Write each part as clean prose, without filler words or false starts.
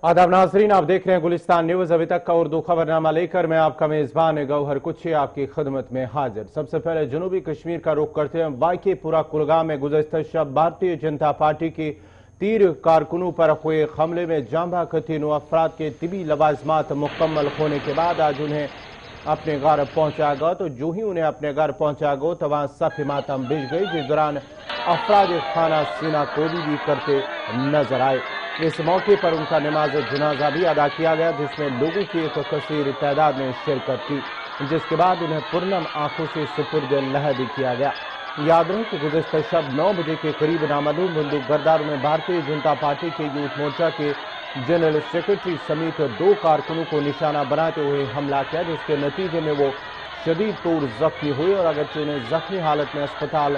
आदाब नाजरीन, आप देख रहे हैं गुलिस्तान न्यूज। अभी तक का उर्दू खबरनामा लेकर मैं आपका मेजबान गौहर कुछी आपकी खिदमत में हाजिर। सबसे पहले जनूबी कश्मीर का रुख करते हैं। वाईकेपुरा कुलगाम में गुज़श्ता शब भारतीय जनता पार्टी की तीर कारकुनों पर हुए हमले में जाँ बाकती 9 अफराद के तिबी लवाजमात मुकम्मल होने के बाद आज उन्हें अपने घर पहुंचा गया। तो जो ही उन्हें अपने घर पहुंचा गया तो वहां सफ़े मातम बिछ गई, जिस दौरान अफराद खाना सीना कोबी भी करते नजर आए। इस मौके पर उनका नमाज जनाजा भी अदा किया गया, जिसमें लोगों की एक कसीर तादाद में शिरकत की, जिसके बाद उन्हें पुरनम आंखों से सुपुर्द लह भी किया गया। याद रहे कि गुज़श्ता शब 9 बजे के करीब नामालूम बंदूक बरदारों ने भारतीय जनता पार्टी के यूथ मोर्चा के जनरल सेक्रेटरी समेत 2 कारकुनों को निशाना बनाते हुए हमला किया, जिसके नतीजे में वो शदीद तौर जख्मी हुए और अगरचे उन्हें जख्मी हालत में अस्पताल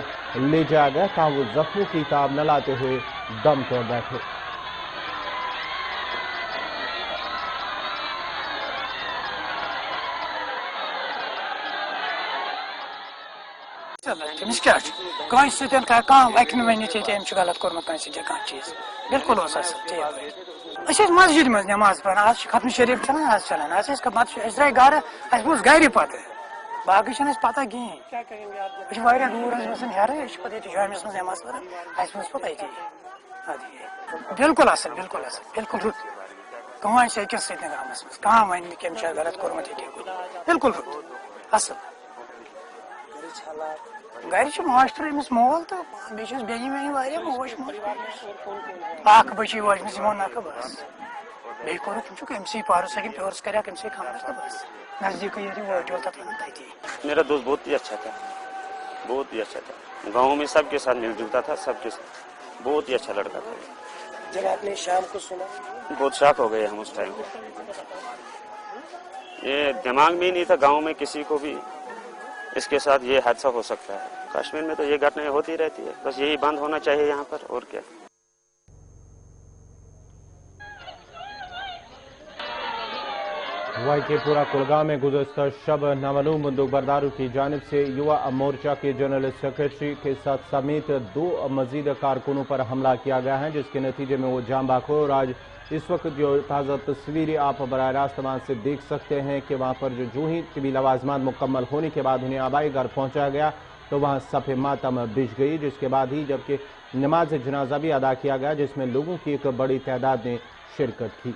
ले जाया गया, ताहम वो जख्मों की ताब न लाते हुए दम तोड़ बैठे। गलत कोर्मुत चीज बिल्कुल मस्जिद मज नमाज पढ़ आज खत्म शरीफ चलान आज चलान आज द्राय गर गर पत बाकी पता कहें दूर हेर जामिस मज नमाज पढ़ पता बिल्कुल असल बिल्कुल असल बिल्कुल रुत कह अकिस गामस मज कह वन कम गलत कोर्मुत बिल्कुल रुत असल गर मास्टर अमिस मोल तो बेन मे मोश बची वजम यमो नख बस बे कोर्स पारस प्योरस कर खबर तो बस नजदीक मेरा दोस्त बहुत ही अच्छा था, बहुत ही अच्छा था। गांव में सबके साथ मिलजुलता था, सबके साथ बहुत ही अच्छा लड़का था। जब आपने शाम को सुना बहुत शॉक हो गए हम उस टाइम। ये दिमाग में ही नहीं था गांव में किसी को भी इसके साथ ये हादसा हो सकता है। कश्मीर में तो ये घटनाएं होती रहती है, बस यही बंद होना चाहिए यहाँ पर, और क्या। वाईकेपुरा कुलगाम में गुज़श्ता शब नामालूम बंदूक बरदारों की जानिब से युवा मोर्चा के जनरल सेक्रेटरी के साथ समेत 2 मजीद कारकुनों पर हमला किया गया है, जिसके नतीजे में वो जाँ बाक हो। और आज इस वक्त जो ताज़ा तस्वीरें आप बराह रास्त वहाँ से देख सकते हैं कि वहाँ पर जो ही तिबी लवाजमात मुकम्मल होने के बाद उन्हें आबाई घर पहुँचाया गया तो वहाँ सफ़े मातम बिछ गई, जिसके बाद ही जबकि नमाज जनाजा भी अदा किया गया, जिसमें लोगों की एक बड़ी तादाद ने शिरकत की।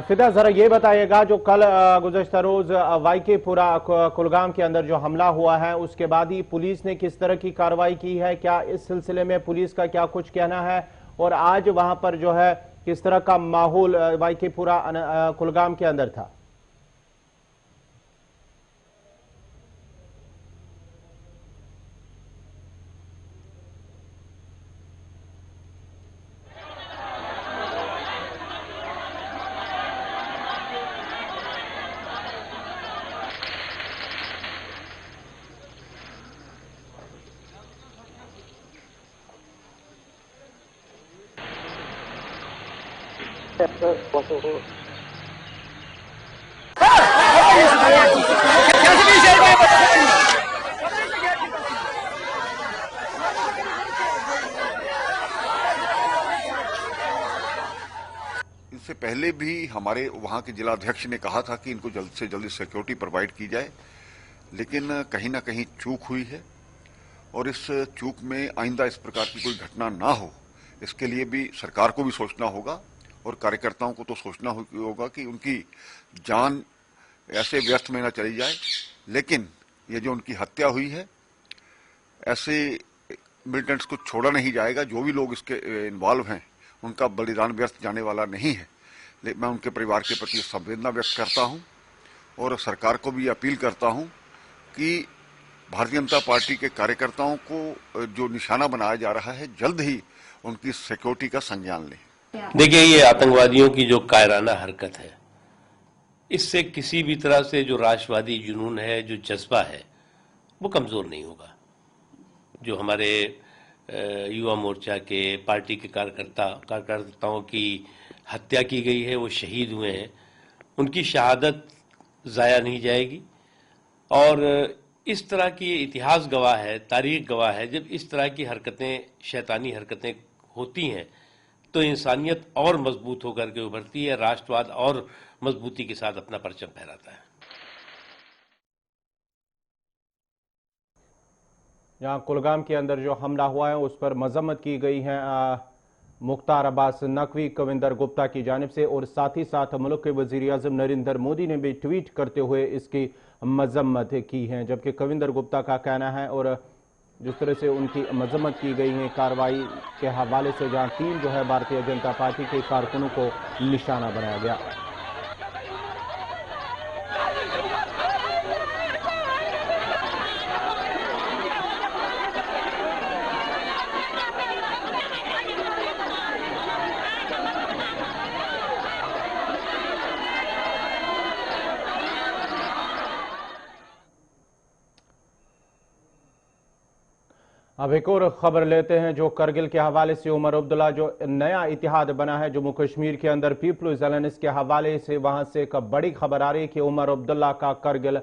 फिदा, जरा ये बताइएगा, जो कल गुज़श्ता रोज वाईकेपुरा कुलगाम के अंदर जो हमला हुआ है उसके बाद ही पुलिस ने किस तरह की कार्रवाई की है, क्या इस सिलसिले में पुलिस का क्या कुछ कहना है, और आज वहां पर जो है किस तरह का माहौल वाईकेपुरा कुलगाम के अंदर था? इससे पहले भी हमारे वहां के जिलाध्यक्ष ने कहा था कि इनको जल्द से जल्द सिक्योरिटी प्रोवाइड की जाए, लेकिन कहीं ना कहीं चूक हुई है और इस चूक में आइंदा इस प्रकार की कोई घटना ना हो, इसके लिए भी सरकार को भी सोचना होगा और कार्यकर्ताओं को तो सोचना होगा कि उनकी जान ऐसे व्यर्थ में न चली जाए। लेकिन ये जो उनकी हत्या हुई है, ऐसे मिलिटेंट्स को छोड़ा नहीं जाएगा। जो भी लोग इसके इन्वॉल्व हैं उनका बलिदान व्यर्थ जाने वाला नहीं है। मैं उनके परिवार के प्रति संवेदना व्यक्त करता हूं और सरकार को भी अपील करता हूं कि भारतीय जनता पार्टी के कार्यकर्ताओं को जो निशाना बनाया जा रहा है, जल्द ही उनकी सिक्योरिटी का संज्ञान लें। देखिए, ये आतंकवादियों की जो कायराना हरकत है, इससे किसी भी तरह से जो राष्ट्रवादी जुनून है, जो जज्बा है, वो कमजोर नहीं होगा। जो हमारे युवा मोर्चा के पार्टी के कार्यकर्ताओं की हत्या की गई है, वो शहीद हुए हैं, उनकी शहादत ज़ाया नहीं जाएगी और इस तरह की इतिहास गवाह है, तारीख गवाह है, जब इस तरह की हरकतें, शैतानी हरकतें होती हैं तो इंसानियत और मजबूत होकर के उभरती है, राष्ट्रवाद और मजबूती के साथ अपना परचम फहराता है। यहाँ कुलगाम के अंदर जो हमला हुआ है उस पर मजम्मत की गई है मुख्तार अब्बास नकवी, कविंदर गुप्ता की जानिब से, और साथ ही साथ मुल्क के वज़ीर-ए-आज़म नरेंद्र मोदी ने भी ट्वीट करते हुए इसकी मजम्मत की है। जबकि कविंदर गुप्ता का कहना है, और जिस तरह से उनकी मजम्मत की गई है कार्रवाई के हवाले से, जहाँ 3 जो है भारतीय जनता पार्टी के कारकुनों को निशाना बनाया गया। अब एक और खबर लेते हैं जो करगिल के हवाले से। उमर अब्दुल्ला जो नया इतिहाद बना है जम्मू कश्मीर के अंदर पीपल्स अलायंस के हवाले से, वहां से एक बड़ी खबर आ रही है कि उमर अब्दुल्ला का करगिल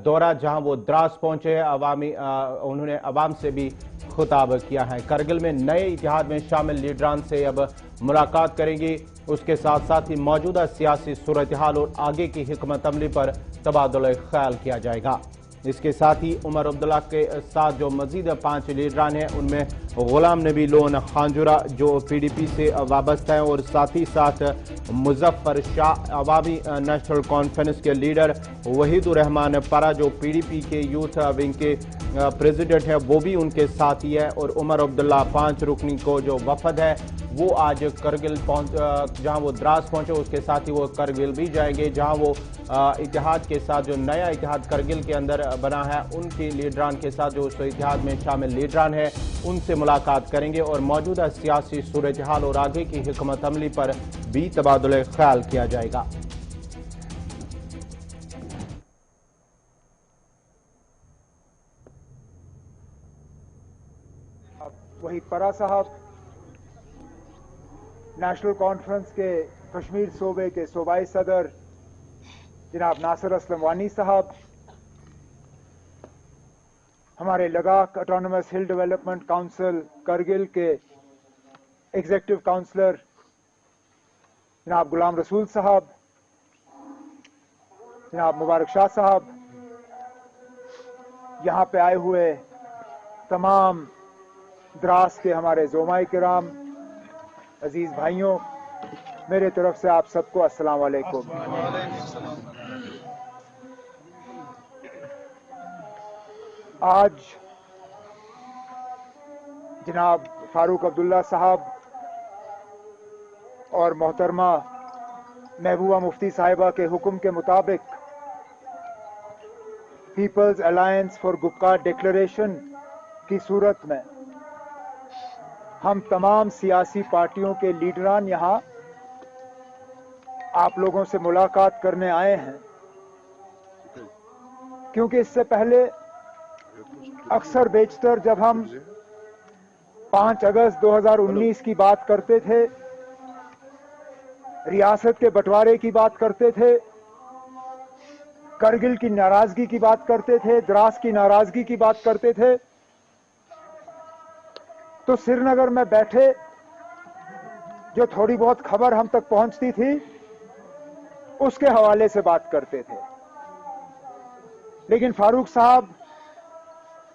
दौरा, जहां वो द्रास पहुंचे हैं, उन्होंने अवाम से भी खुताब किया है। करगिल में नए इतिहाद में शामिल लीडरान से अब मुलाकात करेंगी, उसके साथ साथ ही मौजूदा सियासी सूरत हाल और आगे की हिकमत अमली पर तबादला ख्याल किया जाएगा। इसके साथ ही उमर अब्दुल्ला के साथ जो मजीद 5 लीडरान हैं उनमें गुलाम नबी लोन खांजुरा जो PDP से वाबस्ता हैं, और साथ ही साथ मुजफ्फर शाह अवामी नेशनल कॉन्फ्रेंस के लीडर, वहीदुर रहमान परा जो PDP के यूथ विंग के प्रेसिडेंट है, वो भी उनके साथ ही है। और उमर अब्दुल्ला 5 रुकनी को जो वफद है वो आज करगिल जहां वो द्रास पहुंचे, उसके साथ ही वो करगिल भी जाएंगे, जहां वो इतिहाद के साथ जो नया इतिहाद करगिल के अंदर बना है उनके लीडरान के साथ, जो उस इतिहाद में शामिल लीडरान है, उनसे मुलाकात करेंगे और मौजूदा सियासी सूरत हाल और आगे की हिकमत अमली पर भी तबादला ख्याल किया जाएगा। वही परा साहब नेशनल कॉन्फ्रेंस के कश्मीर सूबे के सूबाई सदर जनाब नासिर असलम वानी साहब, हमारे लद्दाख ऑटोनमस हिल डेवलपमेंट काउंसिल करगिल के एग्जीक्यूटिव काउंसलर जनाब गुलाम रसूल साहब, जनाब मुबारक शाह साहब, यहाँ पे आए हुए तमाम द्रास के हमारे ज़ोमाए किराम, अजीज भाइयों, मेरे तरफ से आप सबको अस्सलाम वालेकुम। आज जनाब फारूक अब्दुल्ला साहब और मोहतरमा महबूबा मुफ्ती साहिबा के हुक्म के मुताबिक people's alliance for Gupkar declaration की सूरत में हम तमाम सियासी पार्टियों के लीडरान यहाँ आप लोगों से मुलाकात करने आए हैं, क्योंकि इससे पहले अक्सर बेशतर जब हम 5 अगस्त 2019 की बात करते थे, रियासत के बंटवारे की बात करते थे, करगिल की नाराजगी की बात करते थे, द्रास की नाराजगी की बात करते थे, तो श्रीनगर में बैठे जो थोड़ी बहुत खबर हम तक पहुंचती थी उसके हवाले से बात करते थे। लेकिन फारूक साहब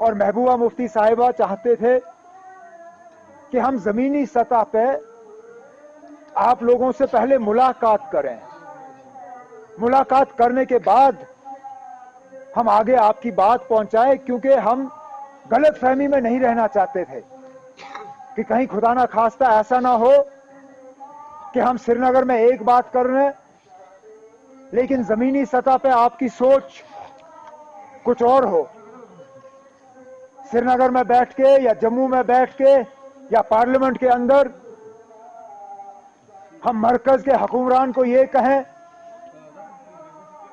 और महबूबा मुफ्ती साहिबा चाहते थे कि हम जमीनी सतह पे आप लोगों से पहले मुलाकात करें, मुलाकात करने के बाद हम आगे आपकी बात पहुंचाएं, क्योंकि हम गलत फहमी में नहीं रहना चाहते थे कि कहीं खुदा ना खास्ता ऐसा ना हो कि हम श्रीनगर में एक बात कर रहे हैं लेकिन जमीनी सतह पे आपकी सोच कुछ और हो। श्रीनगर में बैठ के या जम्मू में बैठ के या पार्लियामेंट के अंदर हम मरकज के हुक्मरान को ये कहें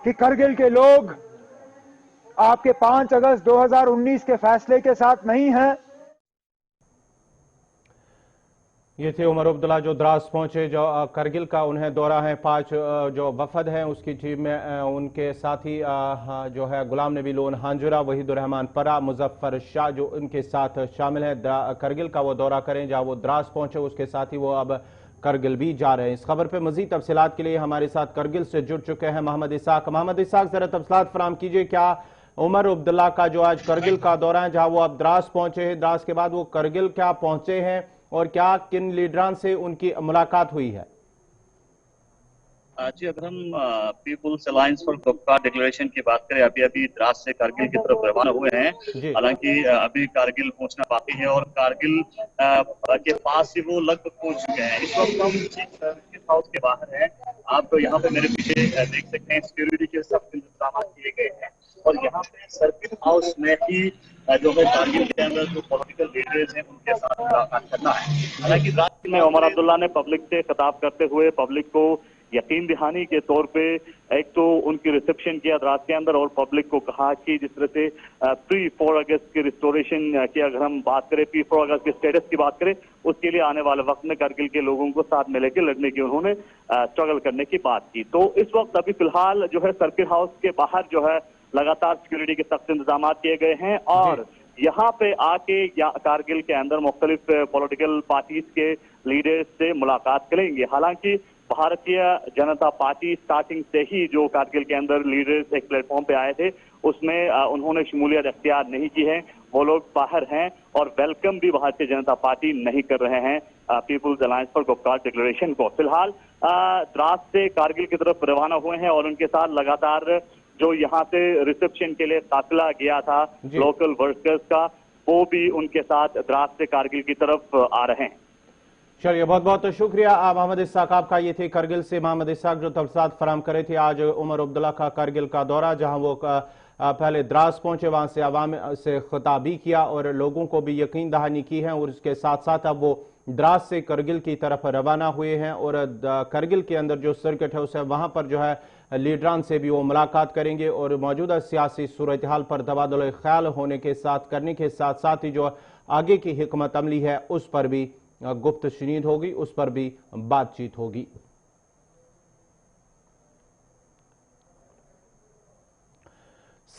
कि करगिल के लोग आपके 5 अगस्त 2019 के फैसले के साथ नहीं हैं। ये थे उमर अब्दुल्ला जो द्रास पहुंचे, जो करगिल का उन्हें दौरा है। 5 जो वफद हैं उसकी टीम में उनके साथी जो है गुलाम नबी लोन हांजुरा, वहीदुर रहमान परा, मुजफ्फर शाह जो उनके साथ शामिल हैं। करगिल का वो दौरा करें जहां वो द्रास पहुंचे, उसके साथ ही वो अब करगिल भी जा रहे हैं। इस खबर पर मजीद तफसीलात के लिए हमारे साथ करगिल से जुड़ चुके हैं मोहम्मद इसाक। मोहम्मद इसाक, जरा तफसीलात फराम कीजिए, क्या उमर अब्दुल्ला का जो आज करगिल का दौरा है, जहां वो अब द्रास पहुंचे हैं, द्रास के बाद वो करगिल क्या पहुंचे हैं और क्या किन लीडरान से उनकी मुलाकात हुई है? जी, अगर हम people's alliance for Gupkar declaration की बात करें, अभी द्रास से कारगिल की तरफ रवाना हुए हैं। हालांकि अभी कारगिल पहुंचना बाकी है और कारगिल के पास ही वो लगभग पहुंच चुके हैं। इस वक्त हम सर्किट हाउस के बाहर हैं। आप यहाँ पे मेरे पीछे देख सकते हैं, सिक्योरिटी के सख्त इंतजाम किए गए हैं और यहाँ पे सर्किट हाउस में ही जो है कारगिल के अंदर जो पॉलिटिकल लीडर्स हैं उनके साथ मुलाकात करना है। हालांकि रात में उमर अब्दुल्ला ने पब्लिक से खिताब करते हुए पब्लिक को यकीन दिहानी के तौर पे एक तो उनकी रिसेप्शन किया द्रास के अंदर और पब्लिक को कहा कि जिस तरह से प्री 4 अगस्त की रिस्टोरेशन की अगर हम बात करें, प्री 4 अगस्त के स्टेटस की बात करें, उसके लिए आने वाले वक्त में कारगिल के लोगों को साथ में लेकर लड़ने की उन्होंने स्ट्रगल करने की बात की। तो इस वक्त अभी फिलहाल जो है सर्किट हाउस के बाहर जो है लगातार सिक्योरिटी के सख्त इंतजाम किए गए हैं और यहाँ पे आके कारगिल के अंदर मुख्तलिफ पॉलिटिकल पार्टीज के लीडर्स से मुलाकात करेंगे। हालांकि भारतीय जनता पार्टी स्टार्टिंग से ही जो कारगिल के अंदर लीडर्स एक प्लेटफॉर्म पे आए थे उसमें उन्होंने शमूलियत अख्तियार नहीं की है। वो लोग बाहर हैं और वेलकम भी भारतीय जनता पार्टी नहीं कर रहे हैं people's alliance for Gupkar declaration को। फिलहाल द्रास से कारगिल की तरफ रवाना हुए हैं और उनके साथ लगातार जो यहाँ से रिसेप्शन के लिए काफिला गया था लोकल वर्कर्स का, वो भी उनके साथ द्रास से कारगिल की तरफ आ रहे हैं। चलिए, बहुत बहुत शुक्रिया मोहम्मद इसाक आपका। ये थे करगिल से मोहम्मद इसाक जो तफसीलात फराम करे थे। आज उमर अब्दुल्ला का करगिल का दौरा, जहां वो पहले द्रास पहुंचे, वहां से अवाम से खिताब भी किया और लोगों को भी यकीन दहानी की है और उसके साथ साथ अब वो द्रास से करगिल की तरफ रवाना हुए हैं और करगिल के अंदर जो सर्किट है उसे वहां पर जो है लीडरान से भी वो मुलाकात करेंगे और मौजूदा सियासी सूरत हाल पर तबादुल ख्याल होने के साथ करने के साथ साथ ही जो आगे की हिकमत अमली है उस पर भी गुफ्त शनीद होगी, उस पर भी बातचीत होगी।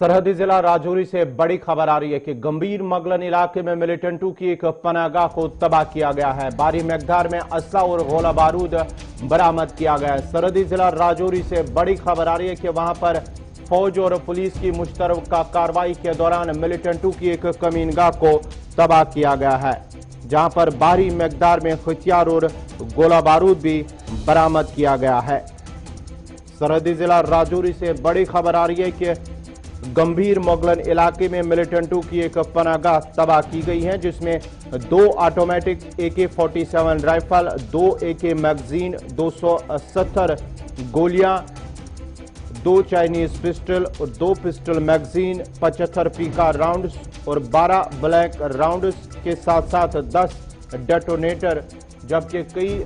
सरहदी जिला राजौरी से बड़ी खबर आ रही है कि गंभीर मगलन इलाके में मिलिटेंटों की एक पनाहगाह को तबाह किया गया है। भारी मकदार में असला और गोला बारूद बरामद किया गया है। सरहदी जिला राजौरी से बड़ी खबर आ रही है कि वहां पर फौज और पुलिस की मुश्तरका कार्रवाई के दौरान मिलिटेंटों की एक कमीनगाह को तबाह किया गया है, जहां पर भारी मकदार में हथियार और गोला बारूद भी बरामद किया गया है। सरहदी जिला राजौरी से बड़ी खबर आ रही है कि गंभीर मोगलन इलाके में मिलिटेंटों की एक पनाहगाह तबाह की गई है, जिसमें 2 automatic AK-47 rifle, 2 AK magazine, 270 गोलियां, 2 चाइनीज पिस्टल और 2 पिस्टल मैगजीन, 75 पीका राउंड्स और 12 ब्लैंक राउंड्स के साथ साथ 10 डेटोनेटर, जबकि कई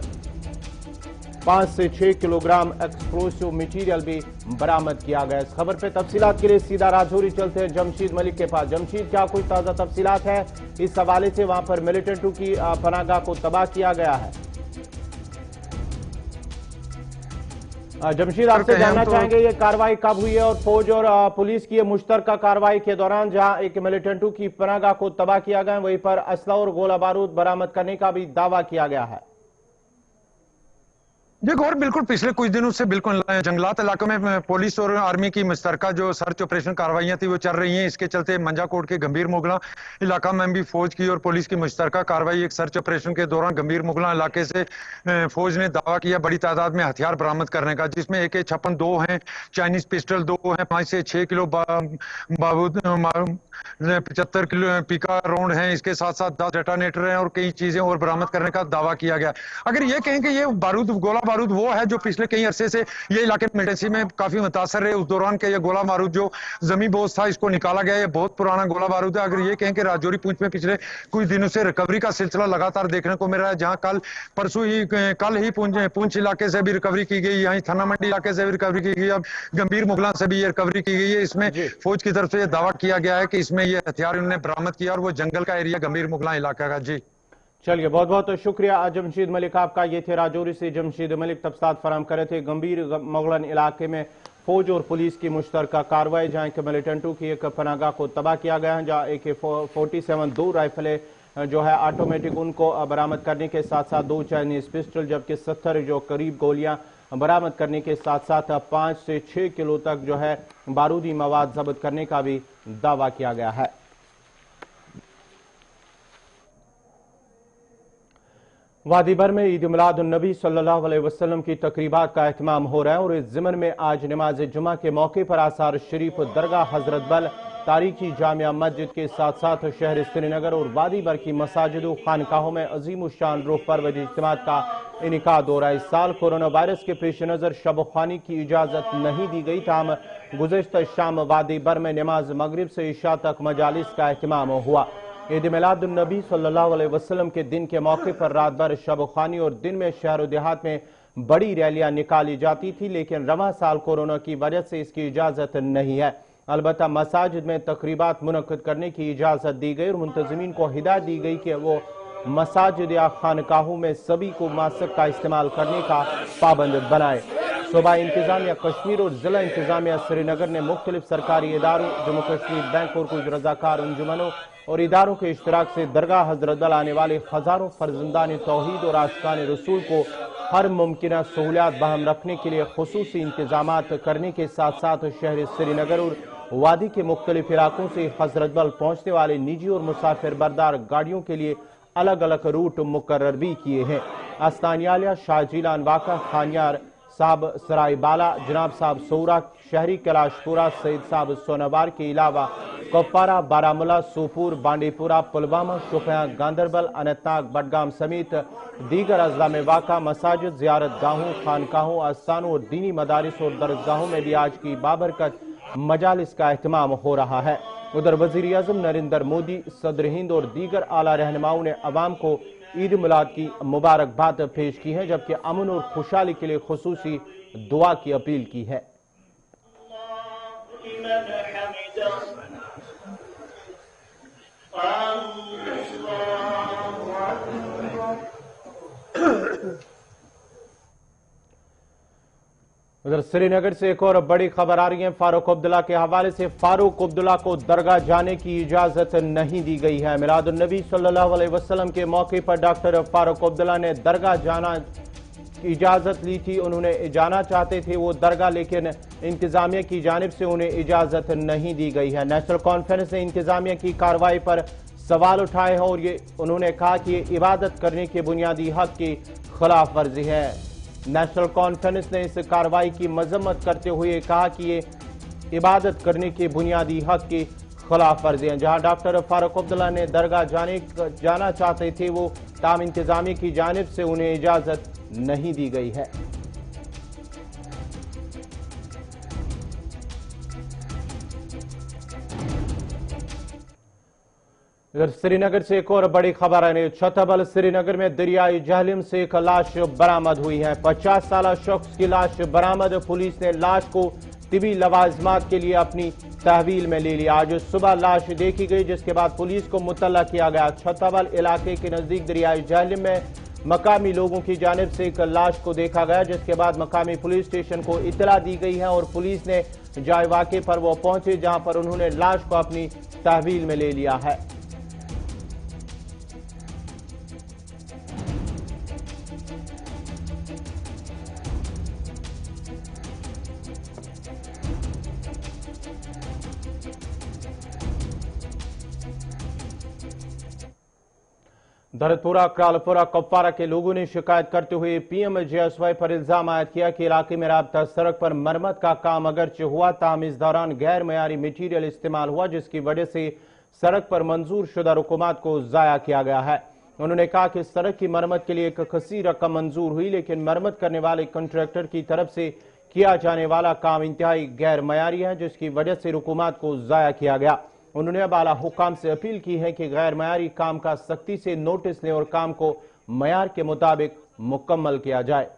5 से 6 किलोग्राम एक्सप्लोसिव मटेरियल भी बरामद किया गया। इस खबर पे तफसीलात के लिए सीधा राजौरी चलते हैं जमशीद मलिक के पास। जमशीद, क्या कुछ ताजा तफसीलात है इस हवाले से? वहां पर मिलिटेंटों की पनाहगाह को तबाह किया गया है। जमशीद, आपसे जानना चाहेंगे ये कार्रवाई कब हुई है और फौज और पुलिस की मुश्तरका कार्रवाई के दौरान जहां एक मिलिटेंटों की पनाहगाह को तबाह किया गया, वहीं पर असला और गोला बारूद बरामद करने का भी दावा किया गया है। देखो, और बिल्कुल पिछले कुछ दिनों से बिल्कुल जंगलात इलाकों में पुलिस और आर्मी की मुश्तरका जो सर्च ऑपरेशन कार्रवाइयां थी वो चल रही हैं। इसके चलते मंजाकोट के गंभीर मुगला इलाका में भी फौज की और पुलिस की मुश्तरका कार्रवाई एक सर्च ऑपरेशन के दौरान गंभीर मुगला इलाके से फौज ने दावा किया बड़ी तादाद में हथियार बरामद करने का, जिसमें AK-56 2 हैं, चाइनीज पिस्टल 2 हैं, 5 से 6 किलो बारूद, 75 किलो पीका राउंड है, इसके साथ साथ 10 डेटोनेटर हैं और कई चीजें और बरामद करने का दावा किया गया। अगर ये कहें कि ये बारूद गोला बारूद वो है जो पिछले कई अरसे से ये इलाके मिलिटेंसी में काफी मुतासर रहे, उस दौरान के ये गोला बारूद जो जमी बोझ था इसको निकाला गया, ये बहुत पुराना गोला बारूद है। अगर ये कहें कि राजौरी पुंछ में पिछले कुछ दिनों से रिकवरी का सिलसिला लगातार देखने को मिल रहा है, जहां कल ही पुंछ इलाके से भी रिकवरी की गई, यहीं थाना मंडी इलाके से भी रिकवरी की गई, अब गंभीर मुगला से भी ये रिकवरी की गई है। इसमें फौज की तरफ से यह दावा किया गया है कि इसमें ये हथियार उन्होंने बरामद किया और वो जंगल का एरिया गंभीर मुगला इलाका का। जी चलिए, बहुत बहुत शुक्रिया जमशीद मलिक आपका। ये थे राजौरी से जमशीद मलिक तफसीलात फराम कर रहे थे। गंभीर मोगलन इलाके में फौज और पुलिस की मुश्तरका कार्रवाई, जहाँ एक मिलिटेंटों की एक पनागाह को तबाह किया गया है, जहाँ AK-47 दो राइफलें जो है ऑटोमेटिक उनको बरामद करने के साथ साथ 2 चाइनीज पिस्टल, जबकि 70 जो करीब गोलियां बरामद करने के साथ साथ 5 से 6 किलो तक जो है बारूदी मवाद जब्त करने का भी दावा किया गया है। वादी भर में ईद मिलाद उन नबी सल्लल्लाहु अलैहि वसल्लम की तकरीबात का एहतमाम हो रहा है और इस ज़िमन में आज नमाज जुमा के मौके पर आसार शरीफ, दरगाह हजरत बल, तारीखी जामिया मस्जिद के साथ साथ शहर श्रीनगर और वादी भर की मसाजिद खानकाहों में अजीम शान रूह पर्व इज्तिमात का इनेकाद हो रहा है। इस साल कोरोना वायरस के पेश नज़र शब ख्वानी की इजाज़त नहीं दी गई, ताहम गुज़श्ता शाम वादी भर में नमाज मगरिब से इशा तक मजालिस का एहतमाम हुआ। ईद मिलादुन नबी सल्लल्लाहु अलैहि वसल्लम के दिन के मौके पर रात भर शब ख्वानी और दिन में शहर और देहात में बड़ी रैलियां निकाली जाती थी, लेकिन रवां साल कोरोना की वजह से इसकी इजाज़त नहीं है। अलबत्ता मसाजिद में तकरीबात मुनक्किद करने की इजाज़त दी गई और मुंतज़मीन को हिदायत दी गई कि वो मसाजिद या खानकाहों में सभी को मास्क का इस्तेमाल करने का पाबंद बनाए। सूबाई इंतजामिया कश्मीर और जिला इंतजामिया श्रीनगर ने मुख्तलिफ सरकारी इदारों, जम्मू कश्मीर बैंक और कुछ रजाकार अंजुमनों और इदारों के इश्तराक से दरगाह हजरत बल आने वाले हजारों फर्जंदान तौहीद और आशिकान रसूल को हर मुमकिन सहूलियात बहम रखने के लिए खुसूसी इंतजामात करने के साथ साथ शहर श्रीनगर और वादी के मुख्तलिफ इलाकों से हजरत बल पहुंचने वाले निजी और मुसाफिर बरदार गाड़ियों के लिए अलग अलग रूट मुकर्रर भी किए हैं। अस्तानियालिया, शाहजीलान वाका, खानियार साहब सराय बाला, जनाब साहब सौरा, शहरी कैलाशपुरा, सईद साहब सोनाबार के अलावा कुपवारा, बारामूला, सोपुर, बांडीपुरा, पुलवामा, शोपियां, गांधरबल, अनंतनाग, बडगाम समेत दीगर अजला में वाक़ा मसाजिद, जियारत गाहों, खानकाहों, आस्थानों और दीनी मदारिस और दरसगाहों में भी आज की बाबरकत मजालिस का एहतमाम हो रहा है। उधर वज़ीर आज़म नरेंद्र मोदी, सदर हिंद और दीगर आला रहनुमाओं ने अवाम को ईद मिलाद की मुबारकबाद पेश की है, जबकि अमन और खुशहाली के लिए खुसूसी दुआ की अपील की है। उधर श्रीनगर से एक और बड़ी खबर आ रही है फारूक अब्दुल्ला के हवाले से। फारूक अब्दुल्ला को दरगाह जाने की इजाजत नहीं दी गई है। मिलादुन नबी सल्लल्लाहु अलैहि वसल्लम के मौके पर डॉक्टर फारूक अब्दुल्ला ने दरगाह जाना की इजाजत ली थी। उन्होंने जाना चाहते थे वो दरगाह, लेकिन इंतजामिया की जानिब से उन्हें इजाजत नहीं दी गई है। नेशनल कॉन्फ्रेंस ने इंतजामिया की कार्रवाई पर सवाल उठाए हैं और ये उन्होंने कहा कि ये इबादत करने के बुनियादी हक की खिलाफ वर्जी है। नेशनल कॉन्फ्रेंस ने इस कार्रवाई की मजम्मत करते हुए कहा कि ये इबादत करने के बुनियादी हक की खिलाफ वर्जी है। जहां डॉक्टर फारूक अब्दुल्ला ने दरगाह जाना चाहते थे, वो ताम इंतजामिया की जानिब से उन्हें इजाजत नहीं दी गई है। इधर श्रीनगर से एक और बड़ी खबर है। छतबल श्रीनगर में दरियाई जहलम से एक लाश बरामद हुई है। 50 साल शख्स की लाश बरामद। पुलिस ने लाश को तिबी लवाजमात के लिए अपनी तहवील में ले लिया। आज सुबह लाश देखी गई, जिसके बाद पुलिस को मुतल्ला किया गया। छतबल इलाके के नजदीक दरियाई जहलम में मकामी लोगों की जानिब से एक लाश को देखा गया, जिसके बाद मकामी पुलिस स्टेशन को इतला दी गई है और पुलिस ने जाए वाक़े पर वो पहुंचे, जहां पर उन्होंने लाश को अपनी तहवील में ले लिया है। धरतपुरा, क्रालपुरा, कुपवारा के लोगों ने शिकायत करते हुए PMJSY पर इल्जाम आयद किया कि इलाके में राबता सड़क पर मरम्मत का काम अगरचे हुआ, ताहम इस दौरान गैर मयारी मटीरियल इस्तेमाल हुआ, जिसकी वजह से सड़क पर मंजूर शुदा रुकूमात को जाया किया गया है। उन्होंने कहा कि सड़क की मरम्मत के लिए एक कसी रकम मंजूर हुई, लेकिन मरम्मत करने वाले कंट्रैक्टर की तरफ से किया जाने वाला काम इंतहाई गैर मयारी है, जिसकी वजह से रुकूमात को जाया किया गया। उन्होंने अब आला हुकाम से अपील की है कि गैर मयारी काम का सख्ती से नोटिस लें और काम को मयार के मुताबिक मुकम्मल किया जाए।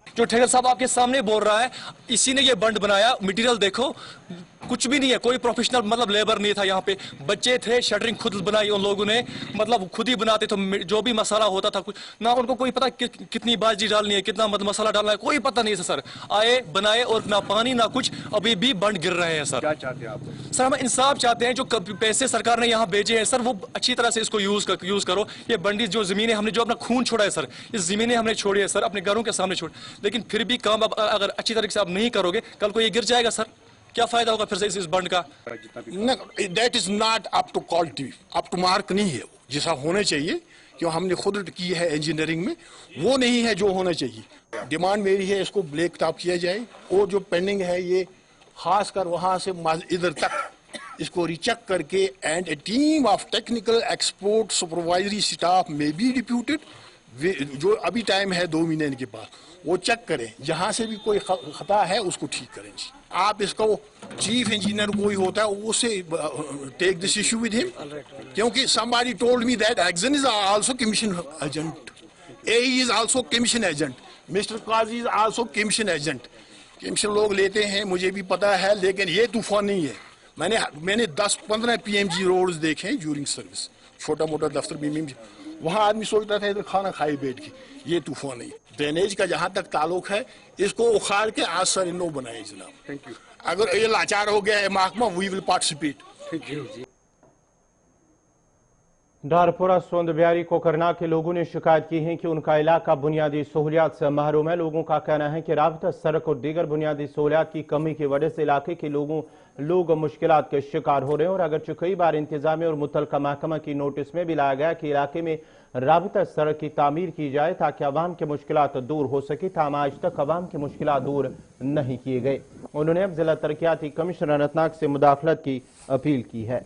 जो ठेकर साहब आपके सामने बोल रहा है, इसी ने ये बंड बनाया। मटेरियल देखो, कुछ भी नहीं है, कोई प्रोफेशनल मतलब लेबर नहीं था यहाँ पे, बच्चे थे, शटरिंग खुद बनाई उन लोगों ने, मतलब खुद ही बनाते थे, जो भी मसाला होता था कुछ ना उनको कोई पता कितनी बाजी डालनी है, कितना मसाला डालना है, कोई पता नहीं था सर। आए बनाए और ना पानी ना कुछ, अभी भी बंड गिर रहे हैं सर। क्या चाहते हैं आप? सर हम इंसाफ चाहते हैं, जो पैसे सरकार ने यहाँ भेजे हैं सर वो अच्छी तरह से इसको यूज करो। ये बंडी जो जमीनें हमने जो अपना खून छोड़ा है सर, इस जमीनें हमने छोड़ी है सर, अपने घरों के सामने छोड़, लेकिन फिर भी काम अगर अच्छी तरीके से आप नहीं करोगे, कल को ये गिर जाएगा सर, क्या फायदा होगा फिर से इस बंड का? That is not up to quality, up to mark नहीं है जैसा होना चाहिए, क्यों हमने खुद की है इंजीनियरिंग में, वो नहीं है जो होना चाहिए। डिमांड मेरी है इसको ब्लैक टॉप किया जाए, और जो पेंडिंग है ये खासकर वहां से इधर तक इसको रिचेक करके, and A team of technical export supervisory staff में बी डिप्यूटेड, जो अभी टाइम है 2 महीने के पास, वो चेक करें, जहां से भी कोई खता है उसको ठीक करें। आप इसको चीफ इंजीनियर कोई होता है उससे take this issue with him, क्योंकि somebody told me that Exxon is also commission agent, AE is also commission agent, Mr. Qazi is also commission agent। Commission लोग लेते हैं, मुझे भी पता है, लेकिन ये तूफान नहीं है। मैंने 10-15 PMG रोड्स देखे ड्यूरिंग सर्विस, छोटा मोटा दफ्तर भी, वहां आदमी सोचता था इधर खाना खाए बैठ के, ये तूफान नहीं। ड्रेनेज का जहां तक ताल्लुक है, इसको उखाड़ के आज सर नो बनाए जनाब। Thank you. अगर ये लाचार हो गया है महकमा, we will participate. Thank you. Darpora Sondbyari Kokarna के लोगों ने शिकायत की है कि उनका इलाका बुनियादी सहूलियात से महरूम है। लोगों का कहना है कि राबता सड़क और दीगर बुनियादी सहूलियात की कमी की वजह से इलाके के लोग मुश्किलात के शिकार हो रहे हैं। और अगरचे कई बार इंतजामिया और मुतलका महकमा की नोटिस में भी लाया गया कि इलाके में राबता सड़क की तामीर की जाए ताकि अवाम के मुश्किलात दूर हो सके, ताहम आज तक अवाम के मुश्किलात दूर नहीं किए गए। उन्होंने अब जिला तरक्याती कमिश्नर अनंतनाग से मुदाखलत की अपील की है।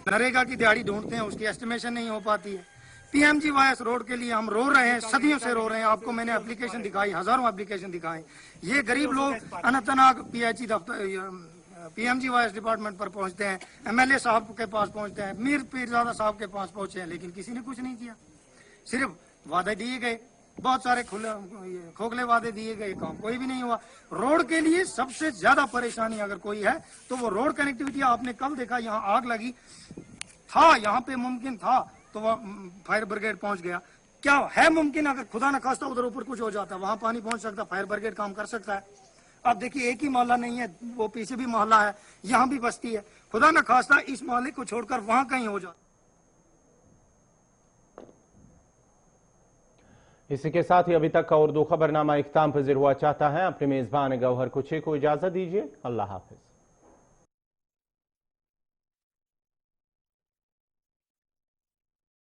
नरेगा की दिहाड़ी ढूंढते हैं, उसकी एस्टिमेशन नहीं हो पाती है। PMGYS रोड के लिए हम रो रहे हैं, सदियों से रो रहे हैं। आपको मैंने एप्लीकेशन दिखाई, हजारों एप्लीकेशन दिखाए। ये गरीब लोग अनंतनाग PHE दफ्तर PMGYS डिपार्टमेंट पर पहुंचते हैं, MLA साहब के पास पहुंचते हैं, मीर पीरजादा साहब के पास पहुंचे हैं, लेकिन किसी ने कुछ नहीं किया। सिर्फ वादे दिए गए, बहुत सारे खोखले वादे दिए गए, काम कोई भी नहीं हुआ। रोड के लिए सबसे ज्यादा परेशानी अगर कोई है तो वो रोड कनेक्टिविटी। आपने कल देखा यहाँ आग लगी था, यहाँ पे मुमकिन था तो वह फायर ब्रिगेड पहुंच गया। क्या है मुमकिन अगर खुदा न खास्ता उधर ऊपर कुछ हो जाता, वहां पानी पहुंच सकता, फायर ब्रिगेड काम कर सकता है। अब देखिए एक ही मोहल्ला नहीं है, वो पीछे भी मोहल्ला है, यहाँ भी बस्ती है। खुदा न खास्ता इस मोहल्ले को छोड़कर वहां कहीं हो जाता। इसी के साथ ही अभी तक का उर्दू खबरनामा इख्ताम पजीर हुआ चाहता है। अपने मेजबान गौहर कुछे को इजाजत दीजिए। अल्लाह हाफिज।